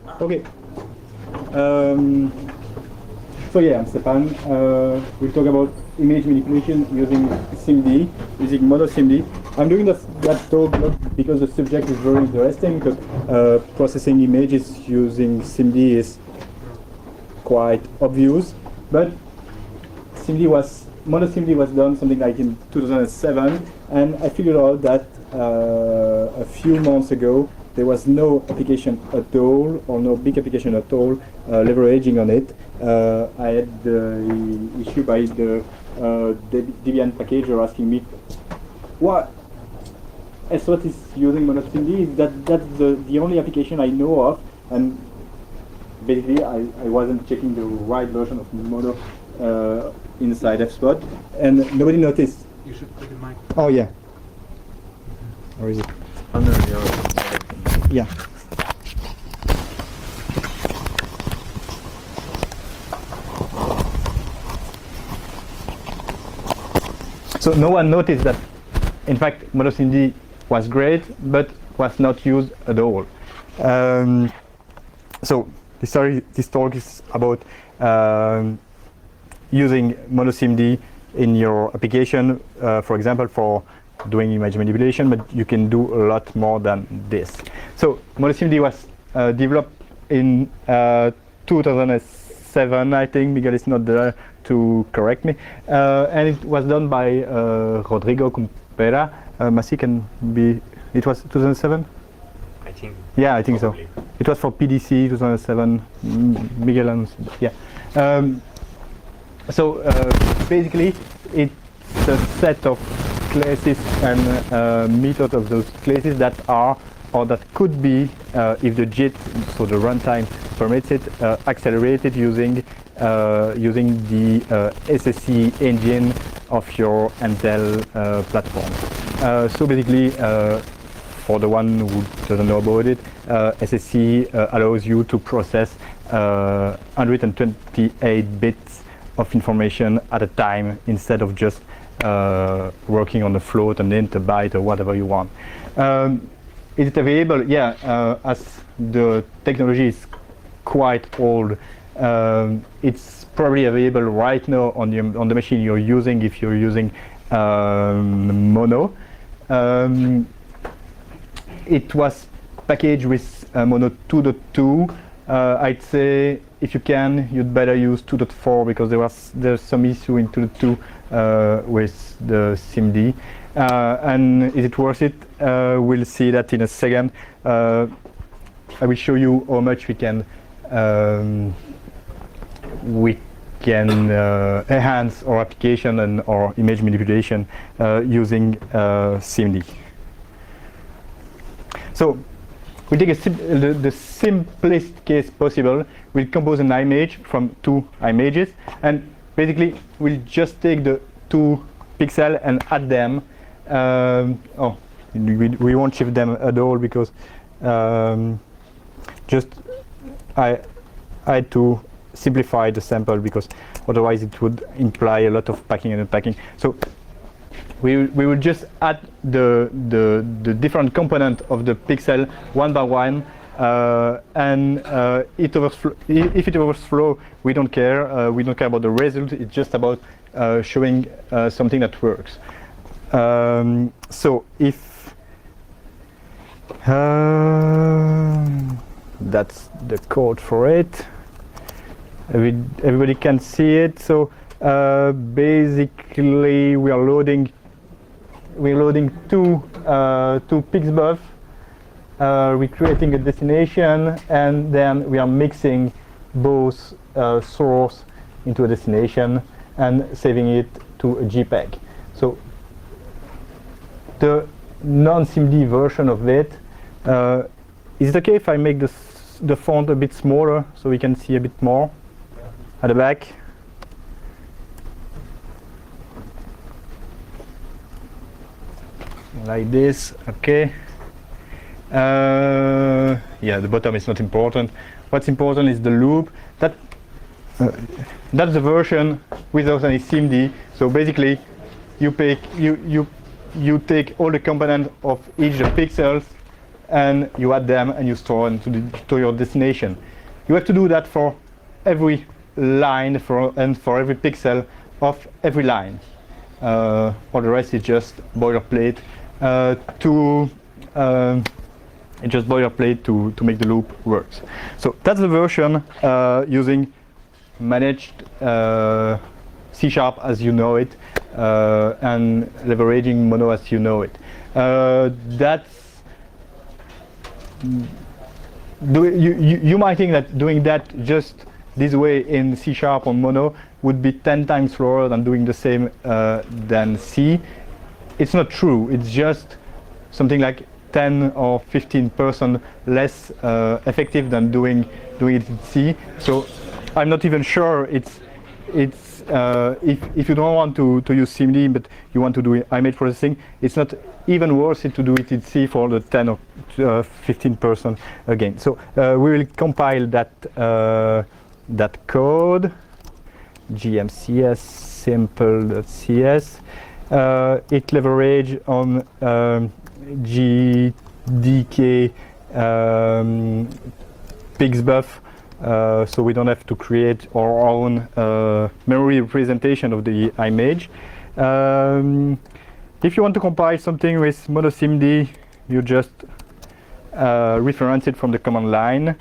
Okay. So yeah, I'm Stepan. We'll talk about image manipulation using SIMD, using MonoSIMD. I'm doing that talk not because the subject is very interesting, because processing images using SIMD is quite obvious, but MonoSIMD was done something like in 2007, and I figured out that a few months ago there was no application at all, or no big application at all, leveraging on it. I had the issue by the Debian packager asking me, what SWAT is using MonoSIMD? That's the only application I know of, and basically I wasn't checking the right version of Mono inside FSpot, and nobody noticed. You should put the mic. Oh yeah. Or is it? Under your Yeah. So no one noticed that, in fact, MonoSIMD was great, but was not used at all. So this talk is about using MonoSIMD in your application, for example, for doing image manipulation, but you can do a lot more than this. So MonoSIMD was developed in 2007, I think. Miguel is not there to correct me, and it was done by Rodrigo Cumpera. Masi can be. It was 2007. I think. Yeah, I think probably. so. It was for PDC 2007. Miguel and yeah. So basically, it's a set of classes and methods of those classes that are, or that could be, if the JIT, so the runtime permits it, accelerated using the SSE engine of your Intel platform. So basically, for the one who doesn't know about it, SSE allows you to process 128 bits of information at a time instead of just working on a float, an int, a byte, or whatever you want. Is it available? Yeah, as the technology is quite old, it's probably available right now on the machine you're using if you're using Mono. It was packaged with Mono 2.2. I'd say if you can, you'd better use 2.4 because there's some issue in 2.2 with the SIMD. And is it worth it? We'll see that in a second. I will show you how much we can enhance our application and our image manipulation using SIMD. So we take the simplest case possible. We'll compose an image from two images, and basically we'll just take the two pixels and add them. We won't shift them at all because just I had to simplify the sample because otherwise it would imply a lot of packing and unpacking. So we will just add the different component of the pixel one by one, and if it overflows, we don't care. We don't care about the result. It's just about showing something that works. So if that's the code for it, everybody can see it. So basically, we're loading two pixbuf. We're creating a destination, and then we are mixing both source into a destination and saving it to a JPEG. So the non-SIMD version of it, is it okay if I make the font a bit smaller so we can see a bit more at the back? Like this, okay. Yeah, the bottom is not important. What's important is the loop. That's the version without any SIMD. So basically, you take all the components of each of the pixels, and you add them and you store them to your destination. You have to do that for every line and for every pixel of every line. For the rest, it's just boilerplate to make the loop works. So that's the version using managed C# as you know it, and leveraging Mono as you know it. You might think that doing that just this way in C# on Mono would be 10 times slower than doing the same than C. It's not true. It's just something like 10 or 15% less effective than doing it in C. So I'm not even sure it's if you don't want to use SIMD but you want to do image processing, it's not even worth it to do it in C for the 10 or 15% again. So we will compile that code, gmcs simple.cs. It leverage on GDK pixbuf, so we don't have to create our own memory representation of the image. If you want to compile something with MonoSIMD, you just reference it from the command line,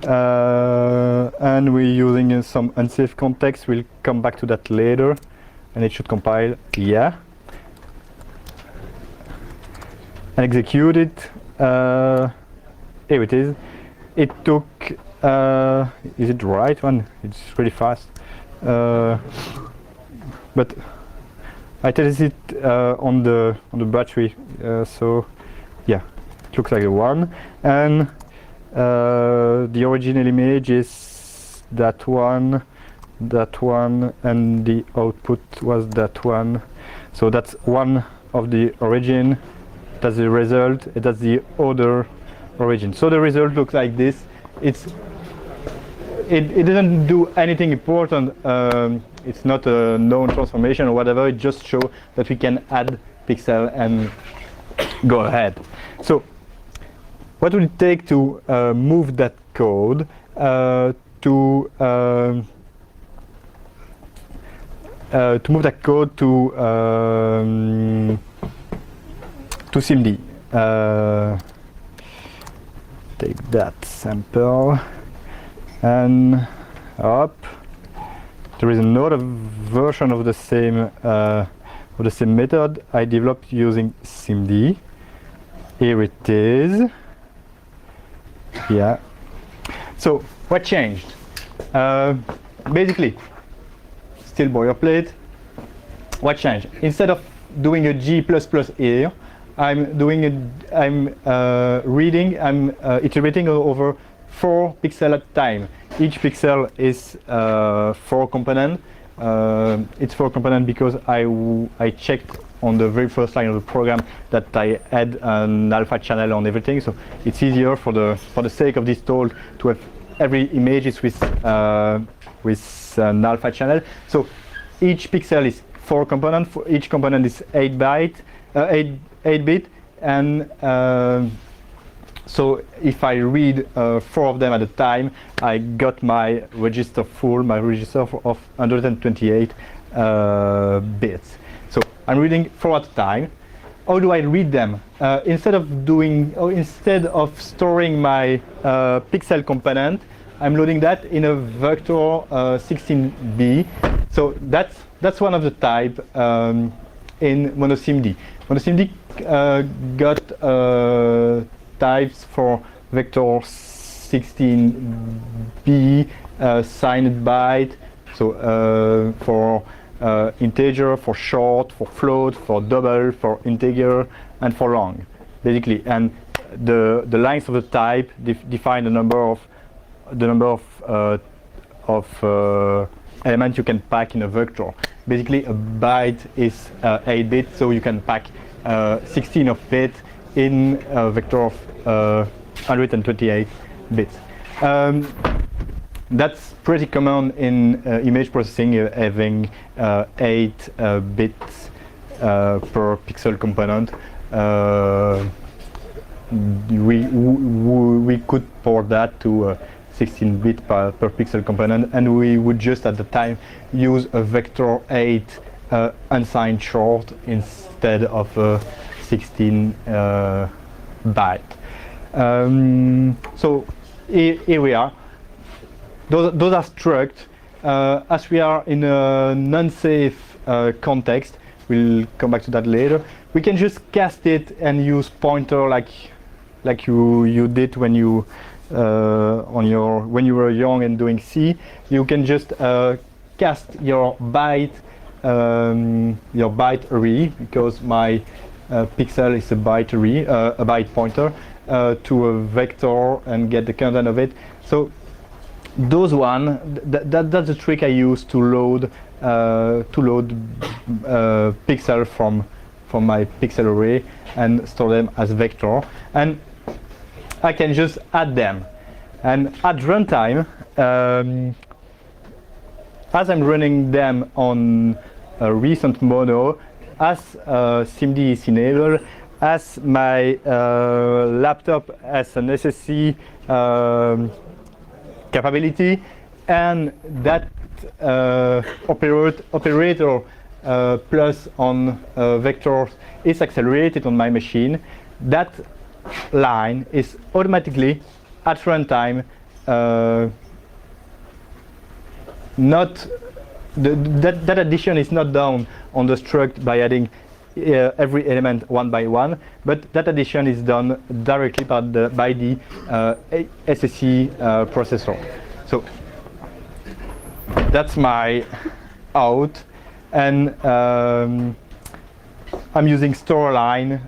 and we're using some unsafe context. We'll come back to that later, and it should compile, yeah, and execute it. Here it is. It took, is it the right one? It's really fast, but I tested it on the battery, so yeah, it looks like the one. And the original image is that one, and the output was that one. So that's one of the origin. That's the result. That's the other origin. So the result looks like this. It doesn't do anything important. It's not a known transformation or whatever. It just shows that we can add pixel and go ahead. So what would it take to move that code to SIMD? Take that sample and up. There is another version of the same method I developed using SIMD. Here it is. Yeah. So what changed? Basically, still boilerplate. What changed? Instead of doing a G++ here, I'm iterating over 4 pixels at a time. Each pixel is 4 components. It's 4 components because I checked on the very first line of the program that I had an alpha channel on everything. So it's easier for the sake of this tool to have every image with an alpha channel. So each pixel is 4 components. For each component is 8 bit, and so if I read 4 of them at a time, I got my register of 128 bits. So I'm reading 4 at a time. How do I read them? Instead of storing my pixel component, I'm loading that in a vector 16b. So that's one of the type in MonoSIMD. MonoSIMD got types for vector 16b, signed byte, so for integer, for short, for float, for double, for integer, and for long, basically. And the lines of the type define the number of elements you can pack in a vector. Basically, a byte is 8 bits, so you can pack 16 of it in a vector of 128 bits. That's pretty common in image processing, having 8 bits per pixel component. we could port that to a 16-bit per pixel component, and we would just at the time use a vector 8 unsigned short instead of a 16 byte. So here we are. Those are struct. As we are in a non-safe context, we'll come back to that later. We can just cast it and use pointer like you did when you when you were young and doing C. You can just cast your byte array, because my pixel is a byte array, a byte pointer, to a vector and get the content of it. So those that's the trick I use to load pixel from my pixel array and store them as vector, and I can just add them. And at runtime, as I'm running them on a recent mono, as SIMD is enabled, as my laptop has an SSC capability, and that operator plus on vectors is accelerated on my machine, that line is automatically at runtime not that addition is not done on the struct by adding every element one by one, but that addition is done directly by the SSC processor. So that's my out, and I'm using store line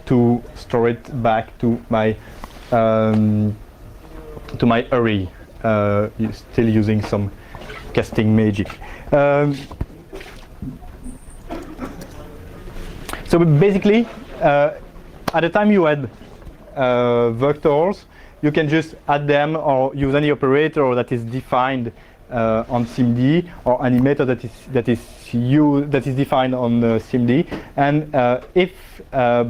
to store it back to my array, still using some casting magic. So basically, at the time you add vectors, you can just add them or use any operator that is defined on SIMD, or any method that is defined on SIMD. And if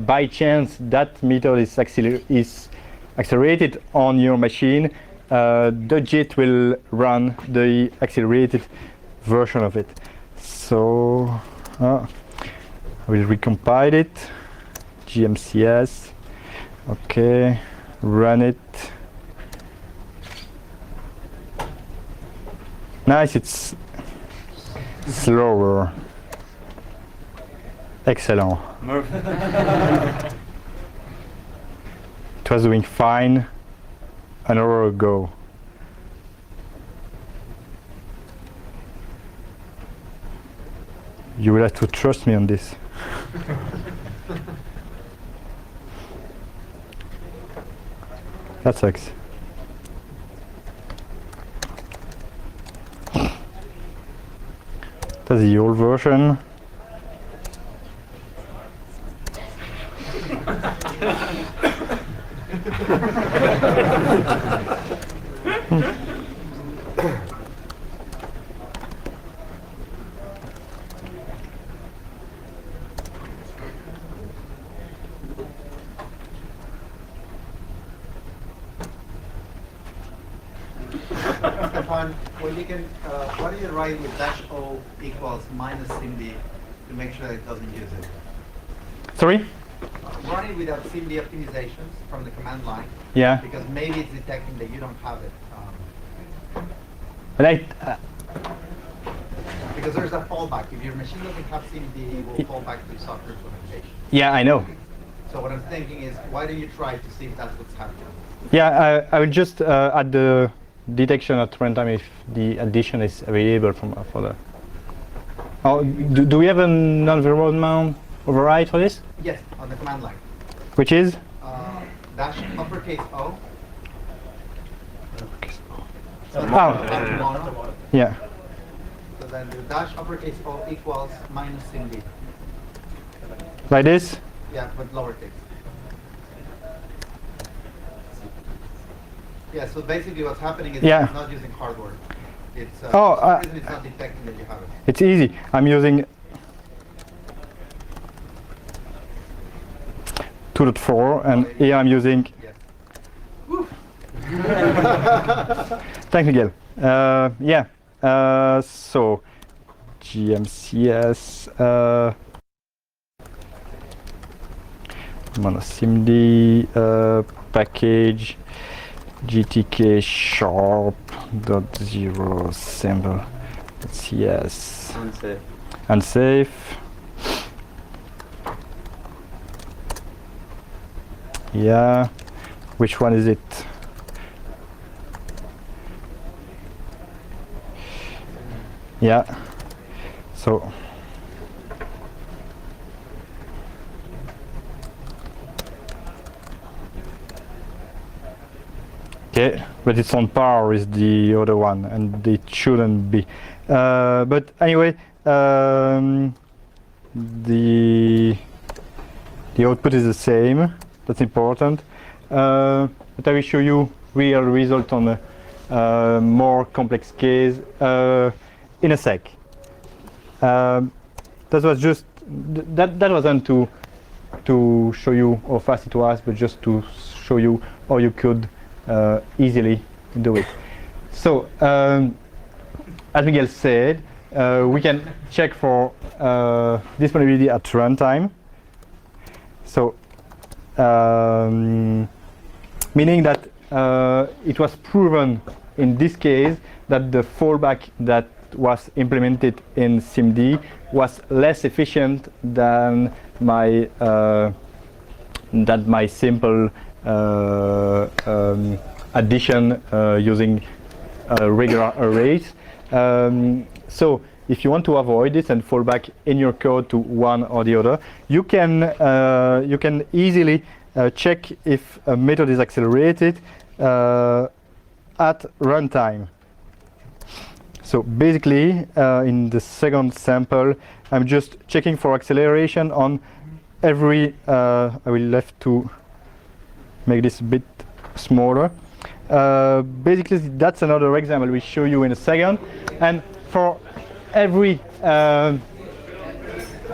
by chance that method is accelerated on your machine, the JIT will run the accelerated version of it. So I will recompile it. GMCS. Okay, run it. Nice, it's slower. Excellent. It was doing fine an hour ago. You will have to trust me on this. That sucks. That's the old version. Stefan, well, you can, what do you write with -O equals minus SIMD to make sure that it doesn't use it? Sorry? Run it without SIMD optimizations from the command line. Yeah. Because maybe it's detecting that you don't have it. Right. Because there's a fallback. If your machine doesn't have SIMD, it will fall back to software implementation. Yeah, I know. So what I'm thinking is, why don't you try to see if that's what's happening? Yeah, I will just add the detection at runtime if the addition is available for the. Oh, do we have a non-environment override for this? Yes, on the command line. Which is? Dash uppercase O. So Oh. Yeah. So then the dash uppercase O equals minus SIMD. Like this? Yeah, but lowercase. Yeah, so basically what's happening is Yeah. it's not using hardware. It's for Oh, some reason it's not detecting that you have it. It's easy. I'm using 2.4, and here I'm using. Yes. Thanks, Miguel. Yeah. So GMCS. MonoSIMD package GTK sharp.0 symbol. Yes. Unsafe. Unsafe. Yeah. Which one is it? Yeah. So. Okay, but it's on par with the other one, and it shouldn't be. But anyway, the output is the same. That's important. But I will show you real result on a more complex case in a sec. That was just that wasn't to show you how fast it was, but just to show you how you could easily do it. So, as Miguel said, we can check for disponibility at runtime. So, meaning that it was proven in this case that the fallback that was implemented in SIMD was less efficient than my simple addition using regular arrays. So if you want to avoid this and fall back in your code to one or the other, you can easily check if a method is accelerated at runtime. So basically, in the second sample, I'm just checking for acceleration on every. I will have to make this a bit smaller. Basically, that's another example we'll show you in a second. And for every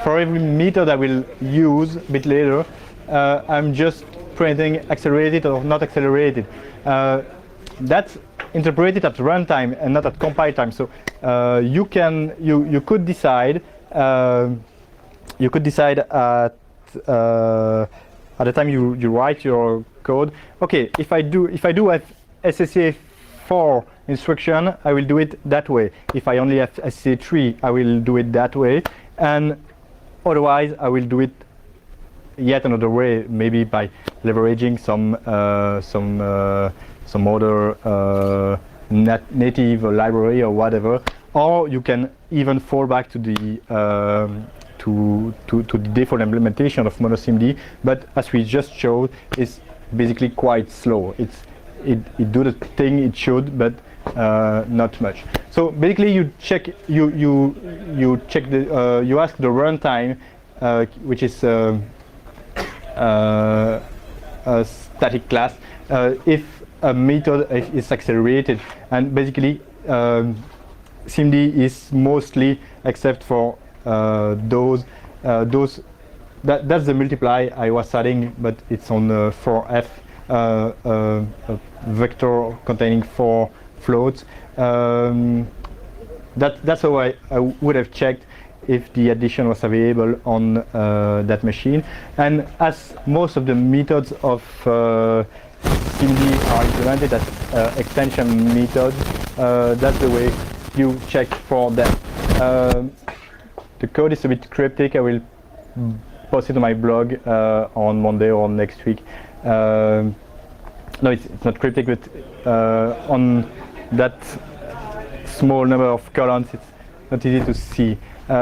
method I will use a bit later, I'm just printing accelerated or not accelerated. That's interpreted at runtime and not at compile time. So you could decide at the time you write your code. Okay, if I do have SSA 4 instruction, I will do it that way. If I only have SSA 3, I will do it that way, and otherwise I will do it yet another way, maybe by leveraging some other native library or whatever. Or you can even fall back to the to the default implementation of MonoSIMD, but as we just showed, it's basically quite slow. It do the thing it should, but not much. So basically, you check you check the you ask the runtime, which is a static class, if a method is accelerated, and basically SIMD is mostly except for those that's the multiply I was adding, but it's on 4f, a vector containing 4 floats. That's how I would have checked if the addition was available on that machine. And as most of the methods of SIMD are implemented as extension methods, that's the way you check for them. The code is a bit cryptic. I will post it on my blog on Monday or next week. No, it's not cryptic, but on that small number of columns, it's not easy to see.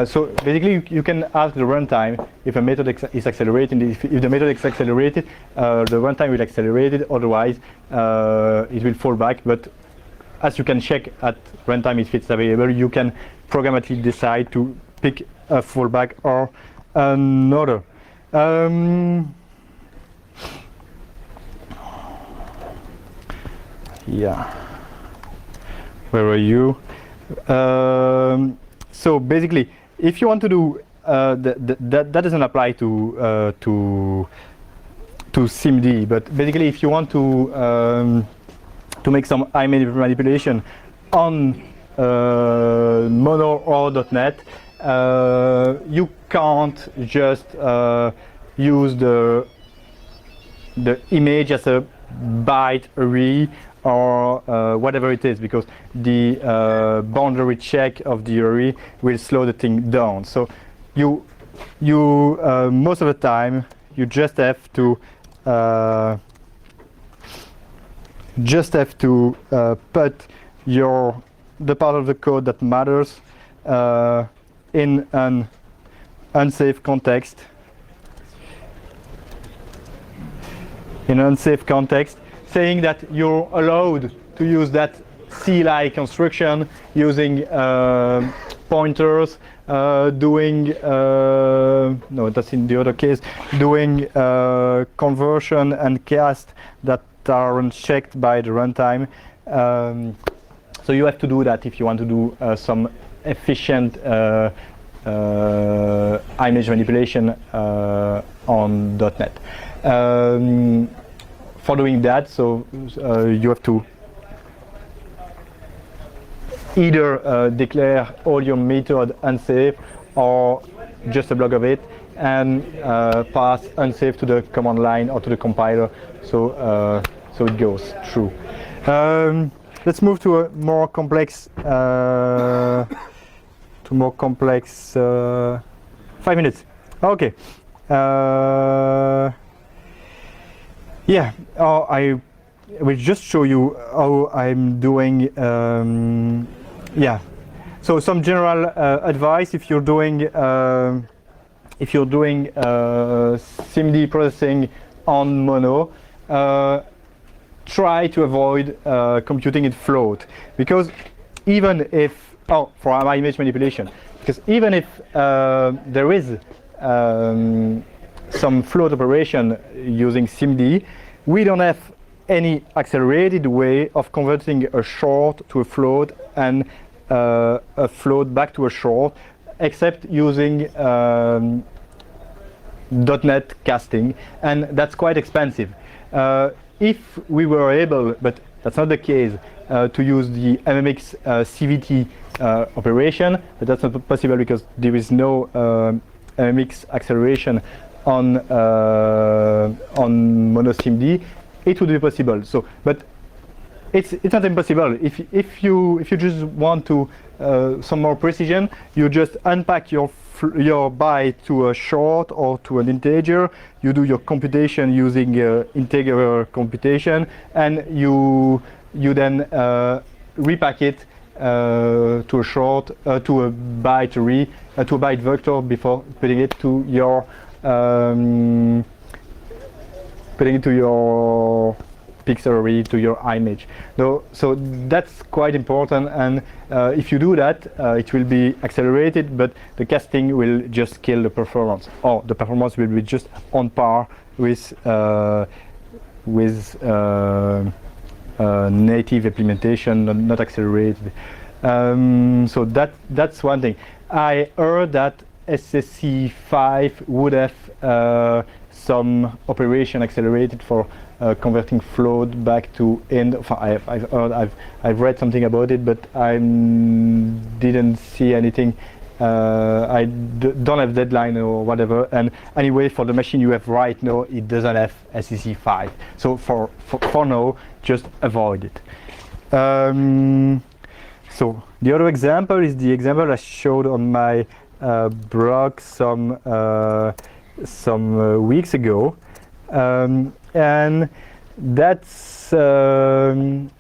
So basically, you can ask the runtime if a method is accelerated. If the method is accelerated, the runtime will accelerate it. Otherwise, it will fall back. But as you can check at runtime if it's available, you can programmatically decide to pick a fallback or another. Yeah. Where are you? So basically, if you want to do that doesn't apply to SIMD. But basically, if you want to make some image manipulation on Mono or .NET, you can't just use the image as a byte array or whatever it is, because the boundary check of the array will slow the thing down. So you most of the time you just have to put the part of the code that matters in an unsafe context. In an unsafe context, saying that you're allowed to use that C-like construction using pointers, doing no, that's in the other case, doing conversion and cast that are unchecked by the runtime. So you have to do that if you want to do some efficient image manipulation on .NET. For doing that, so you have to either declare all your method unsafe or just a block of it, and pass unsafe to the command line or to the compiler, so it goes through. Let's move to a more complex 5 minutes. Okay. Yeah, I will just show you how I'm doing. Yeah, so some general advice if you're doing SIMD processing on Mono. Try to avoid computing in float, because even if for our image manipulation, because even if there is some float operation using SIMD, we don't have any accelerated way of converting a short to a float and a float back to a short, except using .NET casting, and that's quite expensive. If we were able, but that's not the case, to use the MMX CVT operation, but that's not possible because there is no MMX acceleration on MonoSIMD. It would be possible. So, but it's not impossible. If you just want to some more precision, you just unpack your byte to a short or to an integer. You do your computation using integer computation, and you then repack it to a short, to a byte array, to a byte vector before putting it to your pixel array, to your image. So that's quite important, and if you do that, it will be accelerated, but the casting will just kill the performance, or the performance will be just on par with native implementation, not accelerated. So that's one thing. I heard that SSC5 would have some operation accelerated for converting float back to int. I've read something about it, but I didn't see anything. I don't have deadline or whatever. And anyway, for the machine you have right now, it doesn't have SSC5. So for now, just avoid it. So the other example is the example I showed on my blog some weeks ago, and that's an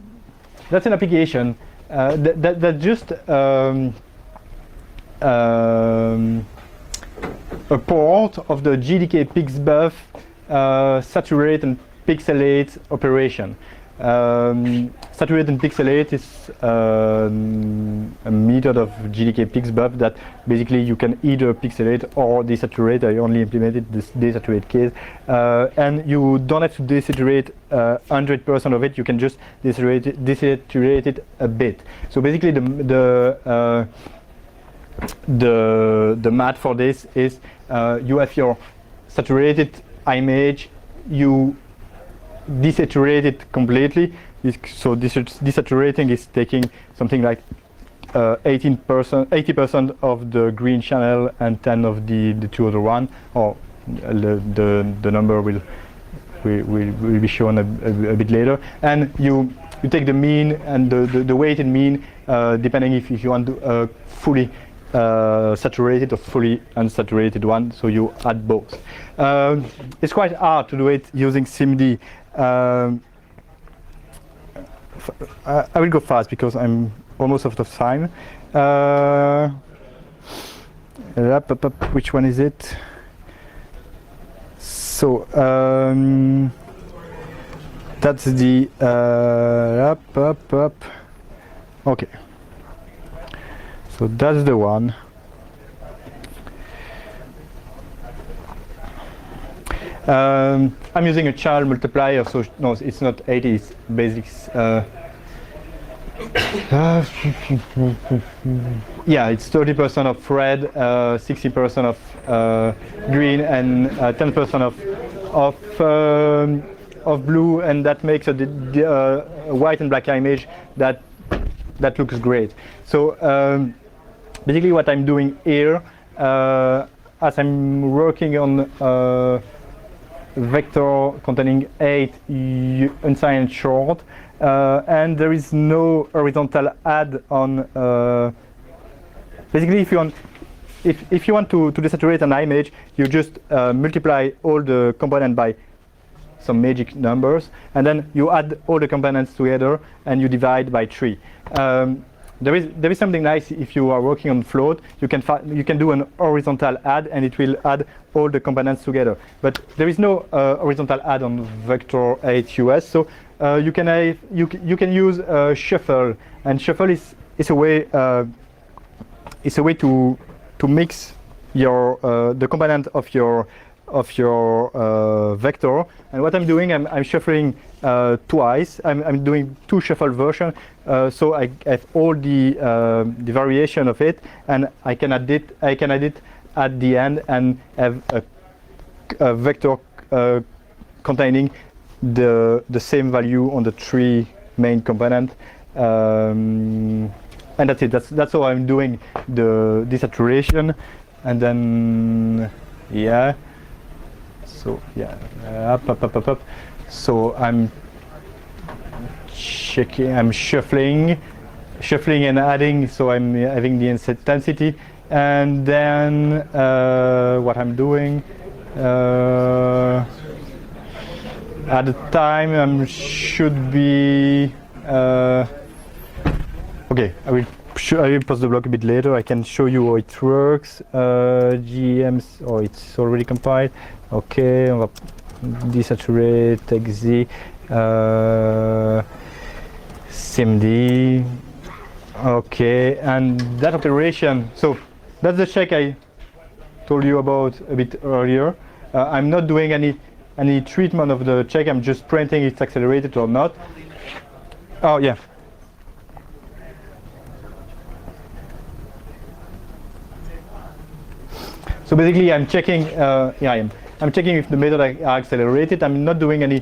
application that just a port of the GDK pixbuff saturate and pixelate operation. Saturate and pixelate is a method of GDK pixbuff that basically you can either pixelate or desaturate. I only implemented this desaturate case, and you don't have to desaturate 100% of it. You can just desaturate it a bit. So basically, the math for this is you have your saturated image you desaturate it completely. So desaturating is taking something like 80% of the green channel and 10 of the two other one, or the number will be shown a bit later. And you take the mean and the weighted mean, depending if you want to fully saturated or fully unsaturated one, so you add both. It's quite hard to do it using SIMD. I will go fast because I'm almost out of time. Which one is it? So that's the okay. So that's the one. I'm using a channel multiplier, so no, it's not 80, it's basics. Yeah, it's 30% of red, 60% of green, and 10% of blue, and that makes a white and black image that looks great. So basically, what I'm doing here, as I'm working on vector containing 8 unsigned short, and there is no horizontal add on. Basically, if you want to desaturate an image, you just multiply all the components by some magic numbers, and then you add all the components together and you divide by 3. There is something nice if you are working on float. You can do an horizontal add, and it will add all the components together. But there is no horizontal add on vector 8 US. So you can use shuffle, and shuffle is a way to mix your the component of your vector. And what I'm doing, I'm shuffling twice. I'm doing 2 shuffle versions, so I have all the variation of it, and I can add it at the end and have a vector containing the same value on the 3 main components. And that's it. That's how I'm doing the desaturation, and then yeah. So yeah, up. So I'm checking. I'm shuffling and adding. So I'm having the intensity, and then what I'm doing at the time should be. Okay, I will post the block a bit later. I can show you how it works. GMs, oh, it's already compiled. Okay, on va desaturate, XZ, SIMD. Okay, and that operation. So that's the check I told you about a bit earlier. I'm not doing any treatment of the check. I'm just printing it's accelerated or not. Oh yeah. So basically, I'm checking. I'm checking if the method are accelerated. I'm not doing any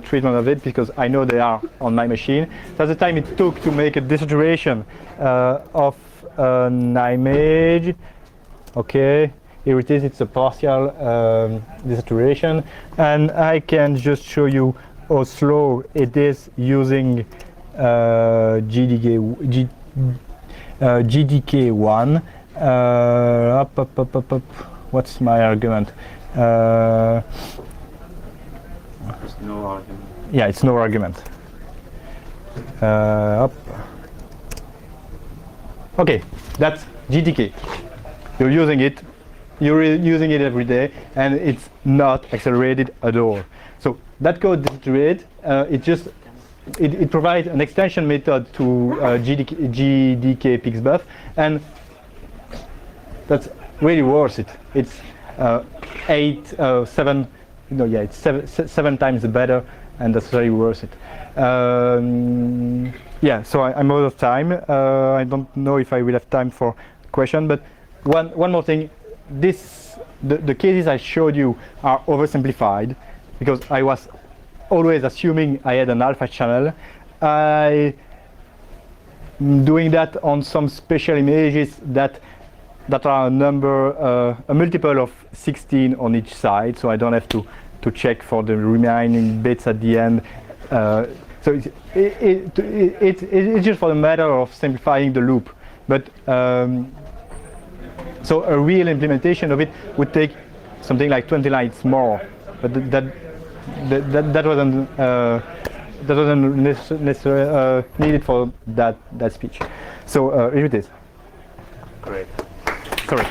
treatment of it because I know they are on my machine. That's the time it took to make a desaturation of an image. Okay, here it is. It's a partial desaturation, and I can just show you how slow it is using GDK1. Up. What's my argument? There's no argument. Yeah, it's no argument. Up. Okay, that's GTK. You're using it every day, and it's not accelerated at all. So that code desaturate. It provides an extension method to GDK pixbuff, and that's really worth it. It's 7 times better, and that's very worth it. Yeah, so I'm out of time. I don't know if I will have time for question, but one more thing. The cases I showed you are oversimplified. because I was always assuming I had an alpha channel. I doing that on some special images that are a multiple of 16 on each side, so I don't have to check for the remaining bits at the end. So it's just for the matter of simplifying the loop. But so a real implementation of it would take something like 20 lines more. But that wasn't necessarily needed for that speech. So here it is. Great. Sorry.